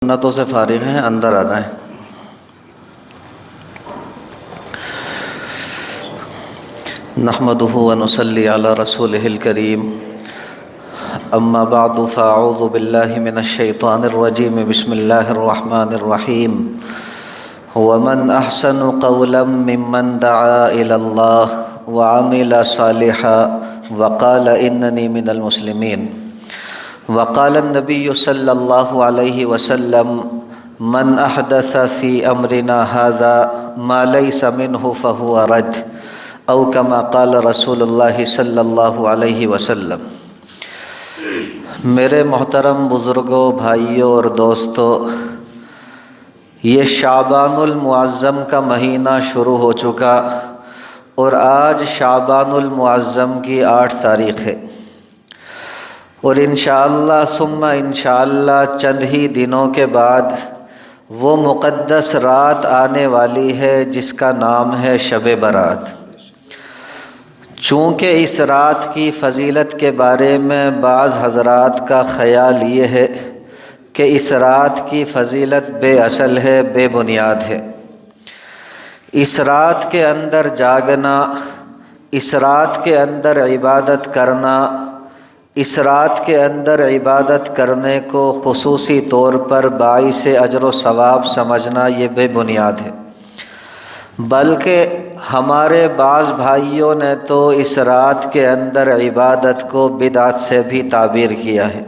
سنتوں سے فارغ ہیں، اندر آ جائیں۔ نحمدہ ونصلی علی رسولہ الکریم، اما بعد فاعوذ باللہ من الشیطان الرجیم، بسم اللہ الرحمن الرحیم۔ ومن احسن قولا ممن دعا الی اللہ وعمل صالحا وقال اننی من المسلمین۔ وقال النبی صلی اللہ علیہ وسلم من احدث فی امرنا ھذا ما لیس منہ فہو رد، او کما قال رسول اللہ صلی اللہ علیہ وسلم۔ میرے محترم بزرگوں، بھائیوں اور دوستوں، یہ شعبان المعظم کا مہینہ شروع ہو چکا اور آج شعبان المعظم کی 8 تاریخ ہے، اور انشاءاللہ ثم انشاءاللہ چند ہی دنوں کے بعد وہ مقدس رات آنے والی ہے جس کا نام ہے شب برات۔ چونکہ اس رات کی فضیلت کے بارے میں بعض حضرات کا خیال یہ ہے کہ اس رات کی فضیلت بے اصل ہے، بے بنیاد ہے۔ اس رات کے اندر جاگنا، اس رات کے اندر عبادت کرنا، اس رات کے اندر عبادت کرنے کو خصوصی طور پر باعث اجر و ثواب سمجھنا، یہ بے بنیاد ہے۔ بلکہ ہمارے بعض بھائیوں نے تو اس رات کے اندر عبادت کو بدعت سے بھی تعبیر کیا ہے۔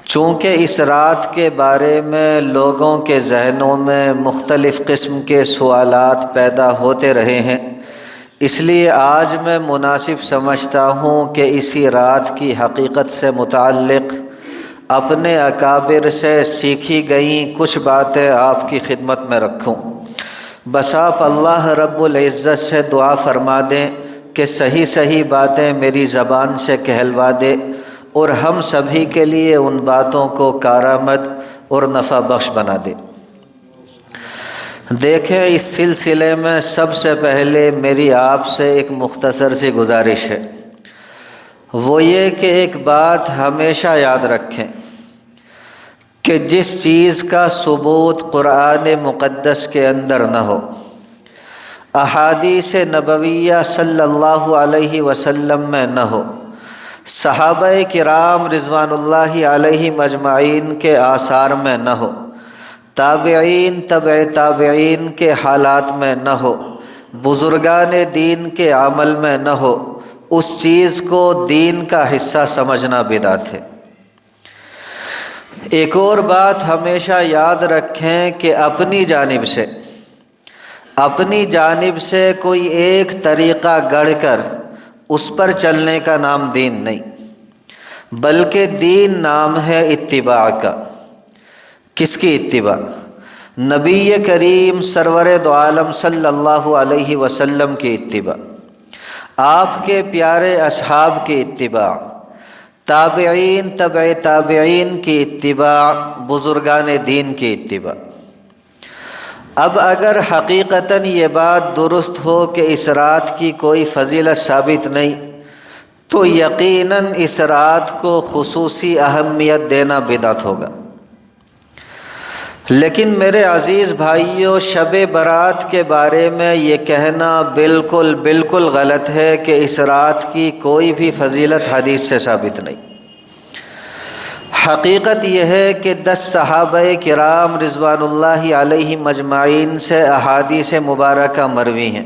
چونکہ اس رات کے بارے میں لوگوں کے ذہنوں میں مختلف قسم کے سوالات پیدا ہوتے رہے ہیں، اس لیے آج میں مناسب سمجھتا ہوں کہ اسی رات کی حقیقت سے متعلق اپنے اکابر سے سیکھی گئیں کچھ باتیں آپ کی خدمت میں رکھوں۔ بس آپ اللہ رب العزت سے دعا فرما دیں کہ صحیح صحیح باتیں میری زبان سے کہلوا دے اور ہم سبھی کے لیے ان باتوں کو کارآمد اور نفع بخش بنا دے۔ دیکھیں، اس سلسلے میں سب سے پہلے میری آپ سے ایک مختصر سی گزارش ہے، وہ یہ کہ ایک بات ہمیشہ یاد رکھیں کہ جس چیز کا ثبوت قرآن مقدس کے اندر نہ ہو، احادیث نبویہ صلی اللہ علیہ وسلم میں نہ ہو، صحابہ کرام رضوان اللہ علیہم اجمعین کے آثار میں نہ ہو، تابعین تبع تابعین کے حالات میں نہ ہو، بزرگان دین کے عمل میں نہ ہو، اس چیز کو دین کا حصہ سمجھنا بدعت ہے۔ ایک اور بات ہمیشہ یاد رکھیں کہ اپنی جانب سے کوئی ایک طریقہ گڑھ کر اس پر چلنے کا نام دین نہیں، بلکہ دین نام ہے اتباع کا۔ کس کی اتباع؟ نبی کریم سرور دو عالم صلی اللہ علیہ وسلم کی اتباع، آپ کے پیارے اصحاب کی اتباع، تابعین تبع تابعین کی اتباع، بزرگان دین کی اتباع۔ اب اگر حقیقتاً یہ بات درست ہو کہ اس رات کی کوئی فضیلت ثابت نہیں، تو یقیناً اس رات کو خصوصی اہمیت دینا بدعت ہوگا۔ لیکن میرے عزیز بھائیوں، شب برات کے بارے میں یہ کہنا بالکل غلط ہے کہ اس رات کی کوئی بھی فضیلت حدیث سے ثابت نہیں۔ حقیقت یہ ہے کہ 10 صحابہ کرام رضوان اللہ علیہم اجمعین سے احادیث مبارکہ مروی ہیں،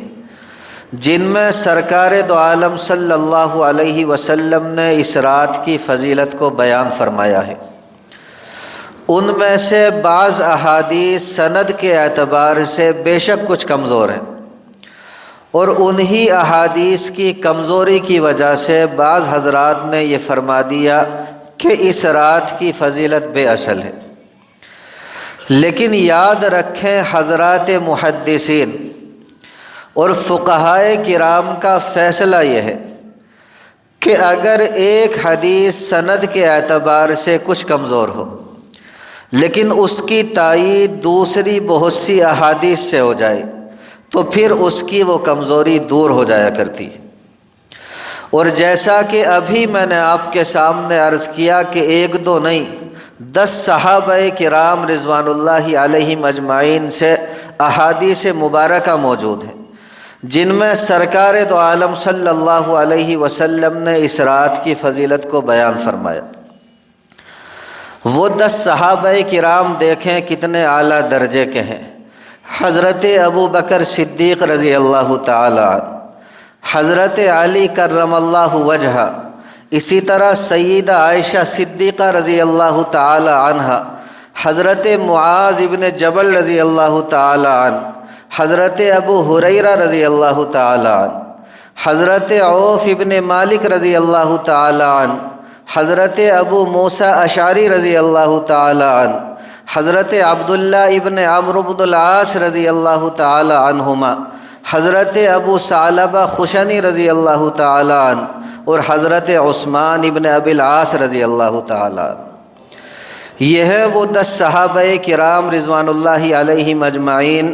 جن میں سرکار دو عالم صلی اللہ علیہ وسلم نے اس رات کی فضیلت کو بیان فرمایا ہے۔ ان میں سے بعض احادیث سند کے اعتبار سے بے شک کچھ کمزور ہیں، اور انہی احادیث کی کمزوری کی وجہ سے بعض حضرات نے یہ فرما دیا کہ اس رات کی فضیلت بے اصل ہے۔ لیکن یاد رکھیں، حضرات محدثین اور فقہائے کرام کا فیصلہ یہ ہے کہ اگر ایک حدیث سند کے اعتبار سے کچھ کمزور ہو، لیکن اس کی تائید دوسری بہت سی احادیث سے ہو جائے، تو پھر اس کی وہ کمزوری دور ہو جایا کرتی ہے۔ اور جیسا کہ ابھی میں نے آپ کے سامنے عرض کیا کہ 1 2 نہیں، 10 صحابہ کرام رضوان اللہ علیہم اجمعین سے احادیث مبارکہ موجود ہیں، جن میں سرکار دو عالم صلی اللہ علیہ وسلم نے اس رات کی فضیلت کو بیان فرمایا۔ وہ 10 صحابہ کرام دیکھیں کتنے اعلیٰ درجے کے ہیں۔ حضرت ابو بکر صدیق رضی اللہ تعالی عنہ، حضرت علی کرم اللہ وجہہ، اسی طرح سیدہ عائشہ صدیقہ رضی اللہ تعالی عنہ، حضرت معاذ ابن جبل رضی اللہ تعالی عنہ، حضرت ابو ہریرہ رضی اللہ تعالی عنہ، حضرت عوف ابن مالک رضی اللہ تعالی عنہ، حضرت ابو موسیٰ اشعری رضی اللہ تعالی عنہ، حضرت عبداللہ ابن عمرو بن العاص رضی اللہ تعالی عنہما، حضرت ابو ثعلبہ خشنی رضی اللہ تعالی عنہ، اور حضرت عثمان ابن ابی العاص رضی اللہ تعالی عنہ۔ یہ ہے وہ 10 صحابہ کرام رضوان اللہ علیہم اجمعین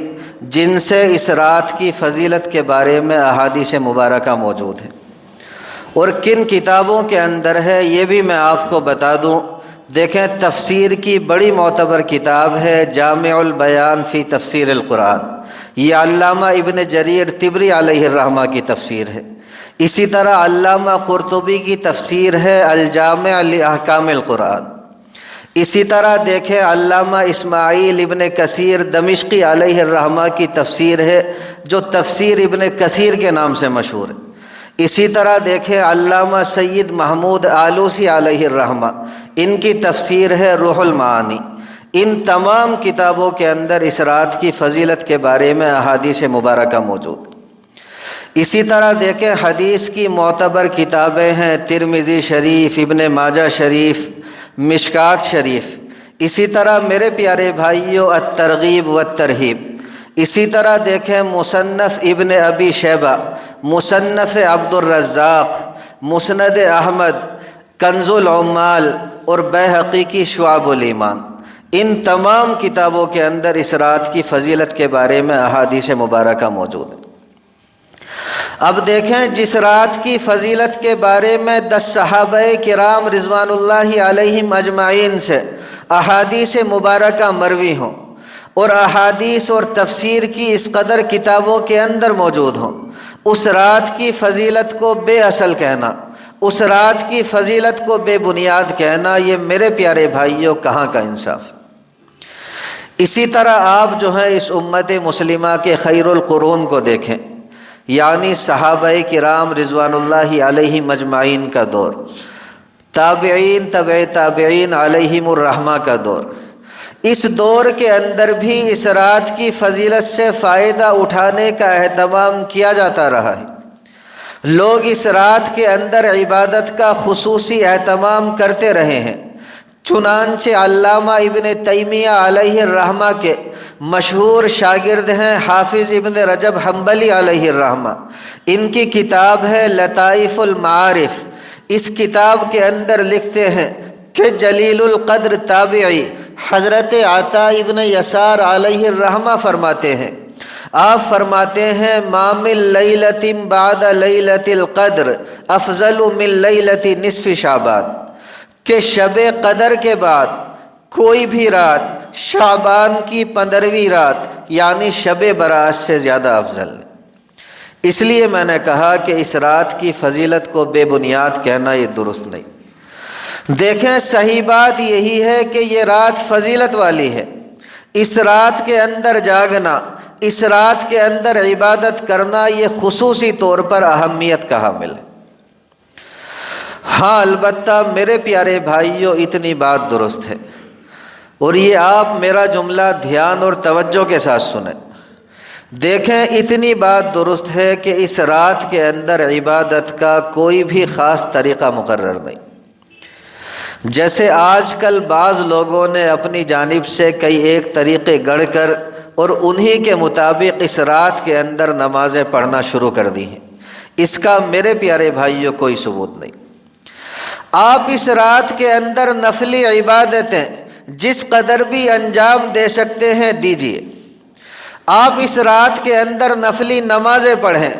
جن سے اس رات کی فضیلت کے بارے میں احادیث مبارکہ موجود ہیں، اور کن کتابوں کے اندر ہے یہ بھی میں آپ کو بتا دوں۔ دیکھیں، تفسیر کی بڑی معتبر کتاب ہے جامع البیان فی تفسیر القرآن، یہ علامہ ابن جریر طبری علیہ الرحمہ کی تفسیر ہے۔ اسی طرح علامہ قرطبی کی تفسیر ہے الجامع لاحکام القرآن۔ اسی طرح دیکھیں علامہ اسماعیل ابن کثیر دمشقی علیہ الرحمہ کی تفسیر ہے، جو تفسیر ابن کثیر کے نام سے مشہور ہے۔ اسی طرح دیکھیں علامہ سید محمود آلوسی علیہ الرحمہ، ان کی تفسیر ہے روح المعانی۔ ان تمام کتابوں کے اندر اس رات کی فضیلت کے بارے میں احادیث مبارکہ موجود۔ اسی طرح دیکھیں حدیث کی معتبر کتابیں ہیں ترمذی شریف، ابن ماجہ شریف، مشکات شریف۔ اسی طرح میرے پیارے بھائیوں الترغیب والترہیب۔ اسی طرح دیکھیں مصنف ابن ابی شیبہ، مصنف عبد الرزاق، مسند احمد، کنز العمال اور بیہقی کی شعب الایمان۔ ان تمام کتابوں کے اندر اس رات کی فضیلت کے بارے میں احادیث مبارکہ موجود ہیں۔ اب دیکھیں، جس رات کی فضیلت کے بارے میں 10 صحابہ کرام رضوان اللہ علیہم اجمعین سے احادیث مبارکہ مروی ہوں، اور احادیث اور تفسیر کی اس قدر کتابوں کے اندر موجود ہوں، اس رات کی فضیلت کو بے اصل کہنا، اس رات کی فضیلت کو بے بنیاد کہنا، یہ میرے پیارے بھائیوں کہاں کا انصاف۔ اسی طرح آپ جو ہیں اس امت مسلمہ کے خیر القرون کو دیکھیں، یعنی صحابہ کرام رضوان اللہ علیہم اجمعین کا دور، تابعین، تبع تابعین علیہم الرحمہ کا دور۔ اس دور کے اندر بھی اس رات کی فضیلت سے فائدہ اٹھانے کا اہتمام کیا جاتا رہا ہے۔ لوگ اس رات کے اندر عبادت کا خصوصی اہتمام کرتے رہے ہیں۔ چنانچہ علامہ ابن تیمیہ علیہ الرحمہ کے مشہور شاگرد ہیں حافظ ابن رجب حنبلی علیہ الرحمہ، ان کی کتاب ہے لطائف المعارف۔ اس کتاب کے اندر لکھتے ہیں کہ جلیل القدر تابعی حضرت عطا ابن یسار علیہ الرحمہ فرماتے ہیں، آپ فرماتے ہیں ما من لیلۃ بعد لیلۃ القدر افضل من لیلۃ نصف شعبان، کہ شب قدر کے بعد کوئی بھی رات شعبان کی 15ویں رات یعنی شب برات سے زیادہ افضل ہے۔ اس لیے میں نے کہا کہ اس رات کی فضیلت کو بے بنیاد کہنا یہ درست نہیں۔ دیکھیں، صحیح بات یہی ہے کہ یہ رات فضیلت والی ہے۔ اس رات کے اندر جاگنا، اس رات کے اندر عبادت کرنا، یہ خصوصی طور پر اہمیت کا حامل ہے۔ ہاں البتہ میرے پیارے بھائیوں، اتنی بات درست ہے، اور یہ آپ میرا جملہ دھیان اور توجہ کے ساتھ سنیں۔ دیکھیں، اتنی بات درست ہے کہ اس رات کے اندر عبادت کا کوئی بھی خاص طریقہ مقرر نہیں۔ جیسے آج کل بعض لوگوں نے اپنی جانب سے کئی ایک طریقے گڑھ کر اور انہی کے مطابق اس رات کے اندر نمازیں پڑھنا شروع کر دی ہیں، اس کا میرے پیارے بھائیوں کوئی ثبوت نہیں۔ آپ اس رات کے اندر نفلی عبادتیں جس قدر بھی انجام دے سکتے ہیں دیجیے۔ آپ اس رات کے اندر نفلی نمازیں پڑھیں،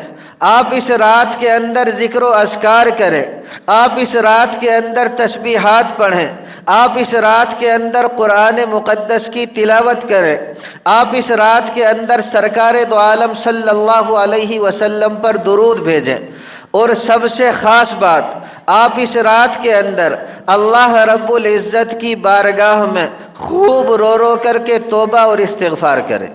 آپ اس رات کے اندر ذکر و اذکار کریں، آپ اس رات کے اندر تسبیحات پڑھیں، آپ اس رات کے اندر قرآن مقدس کی تلاوت کریں، آپ اس رات کے اندر سرکار دو عالم صلی اللہ علیہ وسلم پر درود بھیجیں، اور سب سے خاص بات، آپ اس رات کے اندر اللہ رب العزت کی بارگاہ میں خوب رو رو کر کے توبہ اور استغفار کریں۔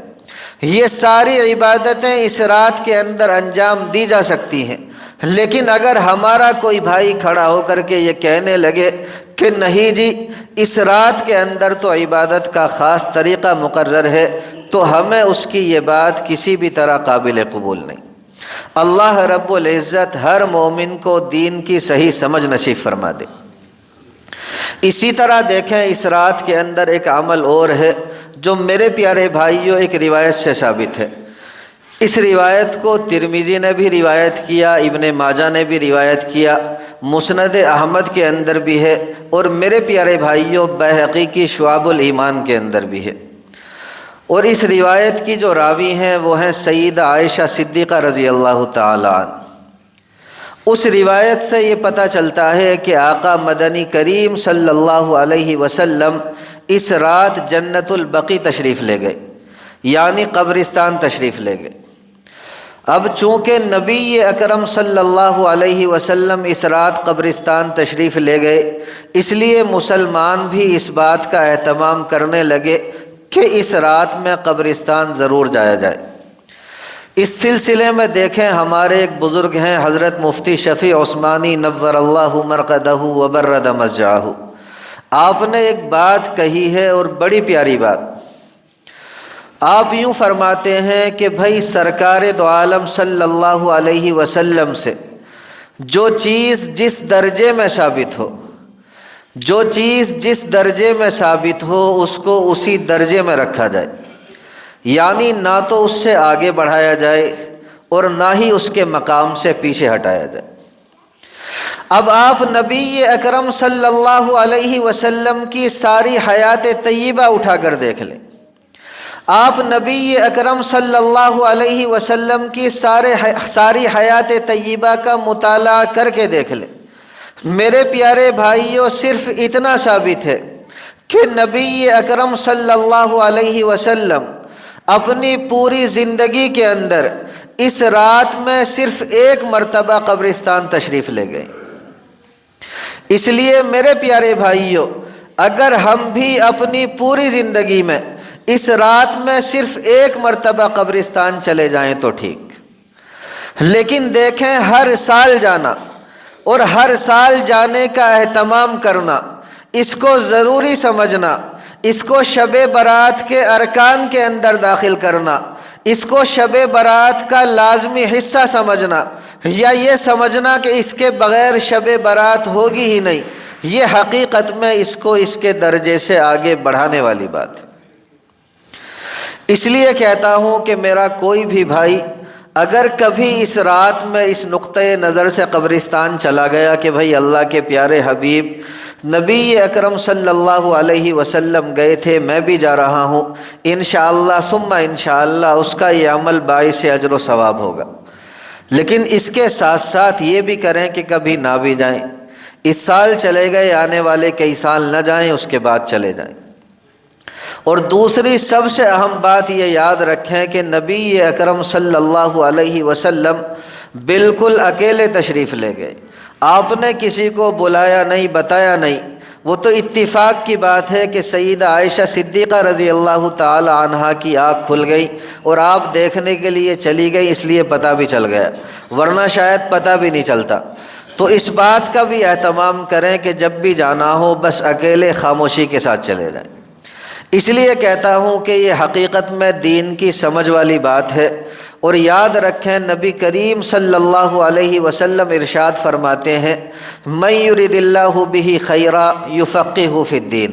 یہ ساری عبادتیں اس رات کے اندر انجام دی جا سکتی ہیں، لیکن اگر ہمارا کوئی بھائی کھڑا ہو کر کے یہ کہنے لگے کہ نہیں جی اس رات کے اندر تو عبادت کا خاص طریقہ مقرر ہے، تو ہمیں اس کی یہ بات کسی بھی طرح قابل قبول نہیں۔ اللہ رب العزت ہر مومن کو دین کی صحیح سمجھ نصیب فرما دے۔ اسی طرح دیکھیں اس رات کے اندر ایک عمل اور ہے جو میرے پیارے بھائیوں ایک روایت سے ثابت ہے۔ اس روایت کو ترمذی نے بھی روایت کیا، ابن ماجہ نے بھی روایت کیا، مسند احمد کے اندر بھی ہے، اور میرے پیارے بھائیوں بیہقی کی شعب الایمان کے اندر بھی ہے۔ اور اس روایت کی جو راوی ہیں وہ ہیں سیدہ عائشہ صدیقہ رضی اللہ تعالی عنہ۔ اس روایت سے یہ پتہ چلتا ہے کہ آقا مدنی کریم صلی اللہ علیہ وسلم اس رات جنت البقیع تشریف لے گئے، یعنی قبرستان تشریف لے گئے۔ اب چونکہ نبی اکرم صلی اللہ علیہ وسلم اس رات قبرستان تشریف لے گئے، اس لیے مسلمان بھی اس بات کا اہتمام کرنے لگے کہ اس رات میں قبرستان ضرور جایا جائے۔ اس سلسلے میں دیکھیں ہمارے ایک بزرگ ہیں حضرت مفتی شفیع عثمانی نور اللہ مرقدہ وبرد مسجعہ، آپ نے ایک بات کہی ہے اور بڑی پیاری بات۔ آپ یوں فرماتے ہیں کہ بھائی سرکار دو عالم صلی اللہ علیہ وسلم سے جو چیز جس درجے میں ثابت ہو، جو چیز جس درجے میں ثابت ہو اس کو اسی درجے میں رکھا جائے، یعنی نہ تو اس سے آگے بڑھایا جائے اور نہ ہی اس کے مقام سے پیچھے ہٹایا جائے۔ اب آپ نبی اکرم صلی اللہ علیہ وسلم کی ساری حیات طیبہ اٹھا کر دیکھ لیں، آپ نبی اکرم صلی اللہ علیہ وسلم کی ساری حیات طیبہ کا مطالعہ کر کے دیکھ لیں۔ میرے پیارے بھائیوں صرف اتنا ثابت ہے کہ نبی اکرم صلی اللہ علیہ وسلم اپنی پوری زندگی کے اندر اس رات میں صرف ایک مرتبہ قبرستان تشریف لے گئے۔ اس لیے میرے پیارے بھائیوں اگر ہم بھی اپنی پوری زندگی میں اس رات میں صرف ایک مرتبہ قبرستان چلے جائیں تو ٹھیک، لیکن دیکھیں ہر سال جانا اور ہر سال جانے کا اہتمام کرنا، اس کو ضروری سمجھنا، اس کو شب برات کے ارکان کے اندر داخل کرنا، اس کو شب برات کا لازمی حصہ سمجھنا، یا یہ سمجھنا کہ اس کے بغیر شب برات ہوگی ہی نہیں، یہ حقیقت میں اس کو اس کے درجے سے آگے بڑھانے والی بات ہے۔ اس لیے کہتا ہوں کہ میرا کوئی بھی بھائی اگر کبھی اس رات میں اس نقطۂ نظر سے قبرستان چلا گیا کہ بھائی اللہ کے پیارے حبیب نبی اکرم صلی اللہ علیہ وسلم گئے تھے، میں بھی جا رہا ہوں، انشاءاللہ ثم انشاءاللہ اس کا یہ عمل باعث اجر و ثواب ہوگا۔ لیکن اس کے ساتھ ساتھ یہ بھی کریں کہ کبھی نہ بھی جائیں، اس سال چلے گئے آنے والے کئی سال نہ جائیں، اس کے بعد چلے جائیں۔ اور دوسری سب سے اہم بات یہ یاد رکھیں کہ نبی اکرم صلی اللہ علیہ وسلم بالکل اکیلے تشریف لے گئے، آپ نے کسی کو بلایا نہیں، بتایا نہیں۔ وہ تو اتفاق کی بات ہے کہ سیدہ عائشہ صدیقہ رضی اللہ تعالی عنہا کی آنکھ کھل گئی اور آپ دیکھنے کے لیے چلی گئی، اس لیے پتہ بھی چل گیا، ورنہ شاید پتہ بھی نہیں چلتا۔ تو اس بات کا بھی اہتمام کریں کہ جب بھی جانا ہو بس اکیلے خاموشی کے ساتھ چلے جائیں۔ اس لیے کہتا ہوں کہ یہ حقیقت میں دین کی سمجھ والی بات ہے۔ اور یاد رکھیں نبی کریم صلی اللہ علیہ وسلم ارشاد فرماتے ہیں من یرد اللہ بہ خیرا یفقہہ فی الدین،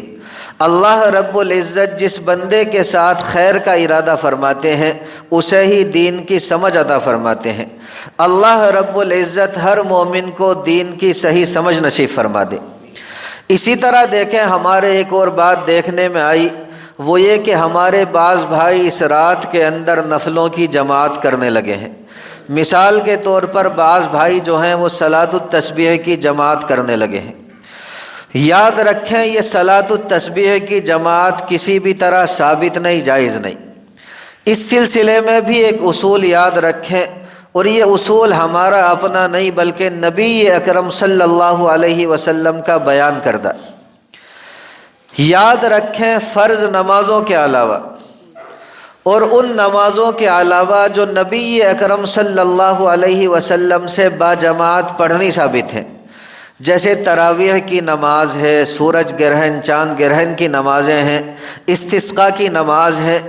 اللہ رب العزت جس بندے کے ساتھ خیر کا ارادہ فرماتے ہیں اسے ہی دین کی سمجھ عطا فرماتے ہیں۔ اللہ رب العزت ہر مومن کو دین کی صحیح سمجھ نصیب فرما دے۔ اسی طرح دیکھیں ہمارے ایک اور بات دیکھنے میں آئی، وہ یہ کہ ہمارے بعض بھائی اس رات کے اندر نفلوں کی جماعت کرنے لگے ہیں۔ مثال کے طور پر بعض بھائی جو ہیں وہ صلاۃ التسبیح کی جماعت کرنے لگے ہیں۔ یاد رکھیں یہ صلاۃ التسبیح کی جماعت کسی بھی طرح ثابت نہیں، جائز نہیں۔ اس سلسلے میں بھی ایک اصول یاد رکھیں، اور یہ اصول ہمارا اپنا نہیں بلکہ نبی اکرم صلی اللہ علیہ وسلم کا بیان کردہ۔ یاد رکھیں فرض نمازوں کے علاوہ اور ان نمازوں کے علاوہ جو نبی اکرم صلی اللہ علیہ وسلم سے باجماعت پڑھنی ثابت ہیں، جیسے تراویح کی نماز ہے، سورج گرہن چاند گرہن کی نمازیں ہیں، استسقاء کی نماز ہے،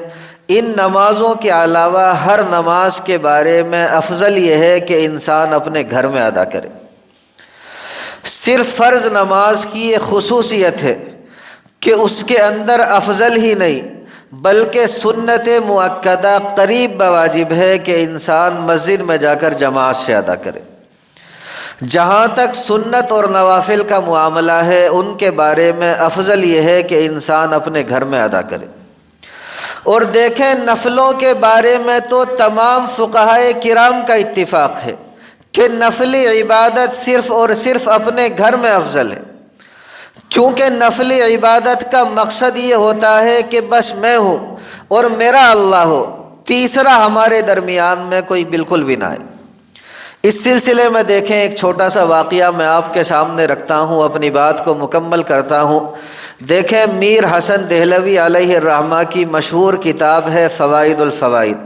ان نمازوں کے علاوہ ہر نماز کے بارے میں افضل یہ ہے کہ انسان اپنے گھر میں ادا کرے۔ صرف فرض نماز کی یہ خصوصیت ہے کہ اس کے اندر افضل ہی نہیں بلکہ سنت مؤکدہ قریب بواجب ہے کہ انسان مسجد میں جا کر جماعت سے ادا کرے۔ جہاں تک سنت اور نوافل کا معاملہ ہے ان کے بارے میں افضل یہ ہے کہ انسان اپنے گھر میں ادا کرے۔ اور دیکھیں نفلوں کے بارے میں تو تمام فقہائے کرام کا اتفاق ہے کہ نفلی عبادت صرف اور صرف اپنے گھر میں افضل ہے، کیونکہ نفلی عبادت کا مقصد یہ ہوتا ہے کہ بس میں ہوں اور میرا اللہ ہو، تیسرا ہمارے درمیان میں کوئی بالکل بھی نہ آئے۔ اس سلسلے میں دیکھیں ایک چھوٹا سا واقعہ میں آپ کے سامنے رکھتا ہوں، اپنی بات کو مکمل کرتا ہوں۔ دیکھیں میر حسن دہلوی علیہ الرحمہ کی مشہور کتاب ہے فوائد الفوائد۔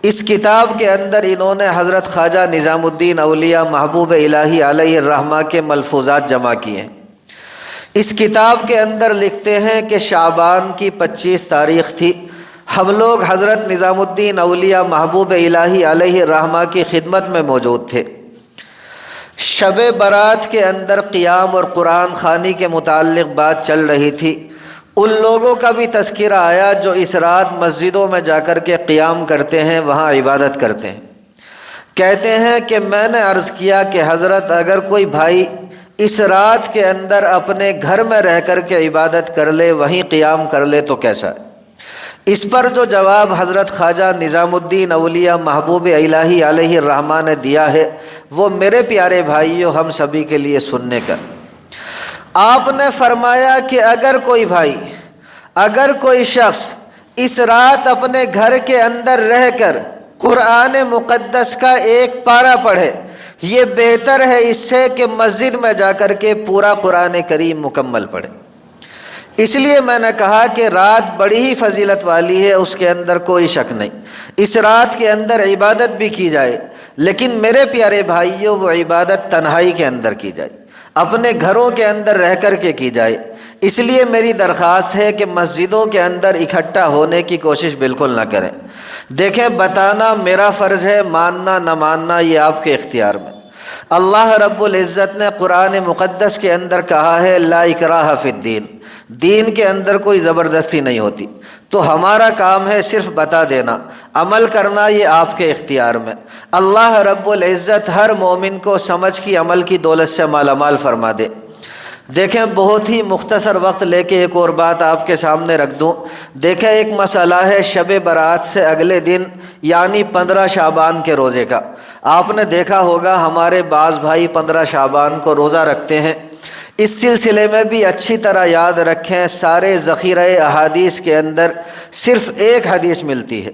اس کتاب کے اندر انہوں نے حضرت خواجہ نظام الدین اولیاء محبوب الہی علیہ الرحمہ کے ملفوظات جمع کیے ہیں۔ اس کتاب کے اندر لکھتے ہیں کہ شعبان کی 25 تاریخ تھی، ہم لوگ حضرت نظام الدین اولیاء محبوب الہی علیہ الرحمہ کی خدمت میں موجود تھے۔ شب برات کے اندر قیام اور قرآن خوانی کے متعلق بات چل رہی تھی۔ ان لوگوں کا بھی تذکرہ آیا جو اس رات مسجدوں میں جا کر کے قیام کرتے ہیں، وہاں عبادت کرتے ہیں۔ کہتے ہیں کہ میں نے عرض کیا کہ حضرت اگر کوئی بھائی اس رات کے اندر اپنے گھر میں رہ کر کے عبادت کر لے، وہیں قیام کر لے تو کیسا ہے؟ اس پر جو جواب حضرت خواجہ نظام الدین اولیاء محبوب الہی علیہ الرحمہ نے دیا ہے وہ میرے پیارے بھائیوں ہم سبھی کے لیے سننے کا۔ آپ نے فرمایا کہ اگر کوئی شخص اس رات اپنے گھر کے اندر رہ کر قرآن مقدس کا ایک پارہ پڑھے، یہ بہتر ہے اس سے کہ مسجد میں جا کر کے پورا قرآن کریم مکمل پڑھے۔ اس لیے میں نے کہا کہ رات بڑی ہی فضیلت والی ہے، اس کے اندر کوئی شک نہیں۔ اس رات کے اندر عبادت بھی کی جائے، لیکن میرے پیارے بھائیوں وہ عبادت تنہائی کے اندر کی جائے، اپنے گھروں کے اندر رہ کر کے کی جائے۔ اس لیے میری درخواست ہے کہ مسجدوں کے اندر اکٹھا ہونے کی کوشش بالکل نہ کریں۔ دیکھیں بتانا میرا فرض ہے، ماننا نہ ماننا یہ آپ کے اختیار میں۔ اللہ رب العزت نے قرآن مقدس کے اندر کہا ہے لا اکراہ فی الدین، دین کے اندر کوئی زبردستی نہیں ہوتی۔ تو ہمارا کام ہے صرف بتا دینا، عمل کرنا یہ آپ کے اختیار میں۔ اللہ رب العزت ہر مومن کو سمجھ کی عمل کی دولت سے مالا مال فرما دے۔ دیکھیں بہت ہی مختصر وقت لے کے ایک اور بات آپ کے سامنے رکھ دوں۔ دیکھیں ایک مسئلہ ہے شب برات سے اگلے دن یعنی 15 شعبان کے روزے کا۔ آپ نے دیکھا ہوگا ہمارے بعض بھائی 15 شعبان کو روزہ رکھتے ہیں۔ اس سلسلے میں بھی اچھی طرح یاد رکھیں سارے ذخیرہ احادیث کے اندر صرف ایک حدیث ملتی ہے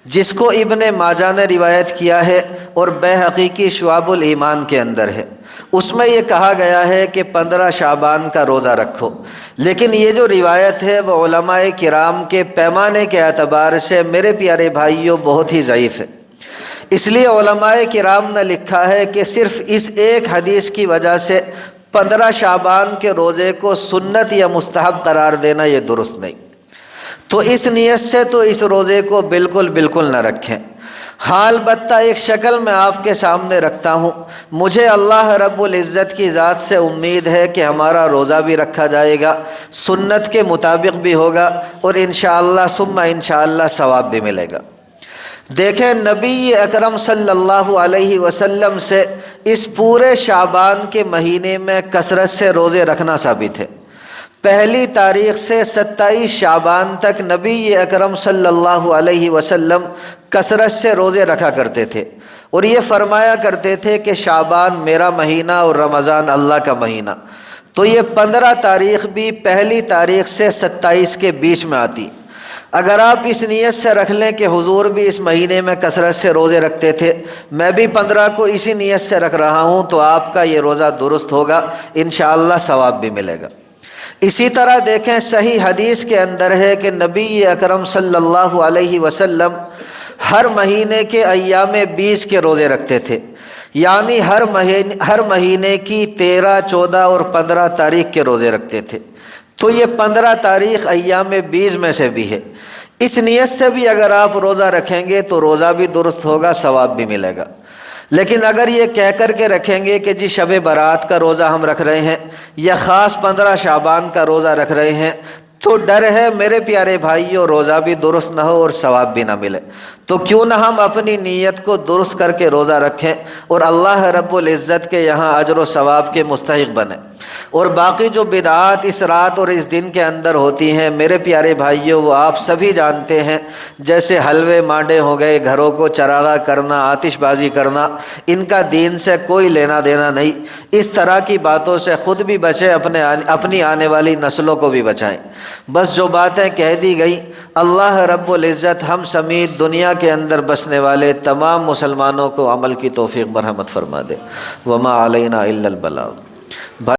جس کو ابن ماجہ نے روایت کیا ہے اور بیہقی کی شعب الایمان کے اندر ہے۔ اس میں یہ کہا گیا ہے کہ 15 شعبان کا روزہ رکھو، لیکن یہ جو روایت ہے وہ علماء کرام کے پیمانے کے اعتبار سے میرے پیارے بھائیوں بہت ہی ضعیف ہے۔ اس لیے علماء کرام نے لکھا ہے کہ صرف اس ایک حدیث کی وجہ سے 15 شعبان کے روزے کو سنت یا مستحب قرار دینا یہ درست نہیں۔ تو اس نیت سے تو اس روزے کو بالکل نہ رکھیں۔ ہاں البتہ ایک شکل میں آپ کے سامنے رکھتا ہوں، مجھے اللہ رب العزت کی ذات سے امید ہے کہ ہمارا روزہ بھی رکھا جائے گا، سنت کے مطابق بھی ہوگا اور انشاءاللہ ثم انشاءاللہ ثواب بھی ملے گا۔ دیکھیں نبی اکرم صلی اللہ علیہ وسلم سے اس پورے شعبان کے مہینے میں کثرت سے روزے رکھنا ثابت ہے۔ پہلی تاریخ سے 27 شعبان تک نبی اکرم صلی اللہ علیہ وسلم کثرت سے روزے رکھا کرتے تھے، اور یہ فرمایا کرتے تھے کہ شعبان میرا مہینہ اور رمضان اللہ کا مہینہ۔ تو یہ 15 تاریخ بھی پہلی تاریخ سے 27 کے بیچ میں آتی۔ اگر آپ اس نیت سے رکھ لیں کہ حضور بھی اس مہینے میں کثرت سے روزے رکھتے تھے، میں بھی 15 کو اسی نیت سے رکھ رہا ہوں، تو آپ کا یہ روزہ درست ہوگا، انشاءاللہ ثواب بھی ملے گا۔ اسی طرح دیکھیں صحیح حدیث کے اندر ہے کہ نبی اکرم صلی اللہ علیہ وسلم ہر مہینے کے ایام 20 کے روزے رکھتے تھے، یعنی ہر مہینے کی 13، 14 اور 15 تاریخ کے روزے رکھتے تھے۔ تو یہ 15 تاریخ ایام 20 میں سے بھی ہے۔ اس نیت سے بھی اگر آپ روزہ رکھیں گے تو روزہ بھی درست ہوگا، ثواب بھی ملے گا۔ لیکن اگر یہ کہہ کر کے رکھیں گے کہ جی شب برات کا روزہ ہم رکھ رہے ہیں یا خاص 15 شعبان کا روزہ رکھ رہے ہیں، تو ڈر ہے میرے پیارے بھائیو روزہ بھی درست نہ ہو اور ثواب بھی نہ ملے۔ تو کیوں نہ ہم اپنی نیت کو درست کر کے روزہ رکھیں اور اللہ رب العزت کے یہاں اجر و ثواب کے مستحق بنیں۔ اور باقی جو بدعات اس رات اور اس دن کے اندر ہوتی ہیں میرے پیارے بھائیو، وہ آپ سبھی جانتے ہیں، جیسے حلوے مانڈے ہو گئے، گھروں کو چراغاں کرنا، آتش بازی کرنا، ان کا دین سے کوئی لینا دینا نہیں۔ اس طرح کی باتوں سے خود بھی بچیں، اپنی آنے والی نسلوں کو بھی بچائیں۔ بس جو باتیں کہہ دی گئی، اللہ رب العزت ہم سمیت دنیا کے اندر بسنے والے تمام مسلمانوں کو عمل کی توفیق مرحمت فرما دے۔ وما علینا الا البلاغ۔